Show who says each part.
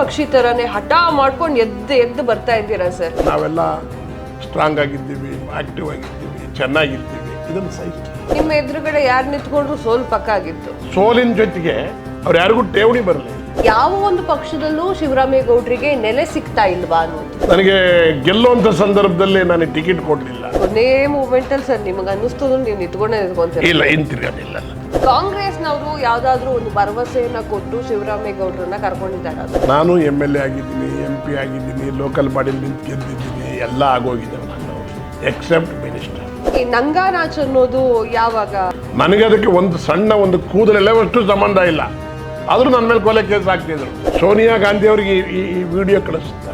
Speaker 1: ಪಕ್ಷಿ ತರನೇ ಹಠ ಮಾಡ್ಕೊಂಡು ಎದ್ದು ಬರ್ತಾ ಇದ್ದೀರಾ ಸರ್?
Speaker 2: ನಾವೆಲ್ಲ ಸ್ಟ್ರಾಂಗ್ ಆಗಿದ್ದೀವಿ, ಆಕ್ಟಿವ್ ಆಗಿದ್ದೀವಿ, ಚೆನ್ನಾಗಿರ್ತೀವಿ. ಇದನ್ನು ಸಹಿಸ್ತೀವಿ.
Speaker 1: ನಿಮ್ಮ ಎದುರುಗಡೆ ಯಾರು ನಿಂತ್ಕೊಂಡ್ರು ಸೋಲ್ ಪಕ್ಕ ಆಗಿತ್ತು.
Speaker 2: ಸೋಲಿನ ಜೊತೆಗೆ ಅವ್ರು ಯಾರಿಗೂ ಠೇವಣಿ ಬರಲಿ.
Speaker 1: ಯಾವ ಒಂದು ಪಕ್ಷದಲ್ಲೂ ಶಿವರಾಮೇಗೌಡರಿಗೆ ನೆಲೆ ಸಿಗ್ತಾ ಇಲ್ವಾ ಅನ್ನೋದು.
Speaker 2: ನನಗೆ ಗೆಲ್ಲುವಂತ ಸಂದರ್ಭದಲ್ಲಿ ನಾನು ಟಿಕೆಟ್ ಕೊಡ್ಲಿಲ್ಲ.
Speaker 1: ಕೊನೆ ಮೂಮೆಂಟ್ ಅಲ್ಲಿ ಸರ್ ನಿಮಗೆ ಅನ್ನಿಸ್ತದ ನೀವು ನಿಂತ್ಕೊಂತೀರ?
Speaker 2: ಇಲ್ಲ, ಹಿಂತಿರ್ಗಲಿಲ್ಲ.
Speaker 1: ಕಾಂಗ್ರೆಸ್ನವರು ಯಾವ್ದಾದ್ರು ಒಂದು ಭರವಸೆಯನ್ನ ಕೊಟ್ಟು ಶಿವರಾಮೇಗೌಡರನ್ನ ಕರ್ಕೊಂಡಿದ್ದಾರೆ.
Speaker 2: ನಾನು MLA ಆಗಿದ್ದೀನಿ, MP ಆಗಿದ್ದೀನಿ, ಲೋಕಲ್ ಬಾಡಿಲಿ ನಿಂತು ಗೆದ್ದಿದ್ದೀನಿ, ಎಲ್ಲ ಆಗೋಗಿದ್ದೇವೆ ನಾನು, ಎಕ್ಸೆಪ್ಟ್ ಮಿನಿಸ್ಟರ್.
Speaker 1: ಈ ನಂಗಾನಾಚ್ ಅನ್ನೋದು ಯಾವಾಗ?
Speaker 2: ನನಗೆ ಅದಕ್ಕೆ ಒಂದು ಸಣ್ಣ ಒಂದು ಕೂದಲೆಲ್ಲವಷ್ಟು ಸಂಬಂಧ ಇಲ್ಲ, ಆದರೂ ನನ್ನ ಮೇಲೆ ಕೊಲೆ ಕೇಸ್ ಹಾಕ್ತಿದ್ರು. ಸೋನಿಯಾ ಗಾಂಧಿ ಅವರಿಗೆ ಈ ವಿಡಿಯೋ ಕಳಿಸ್ತಾರೆ.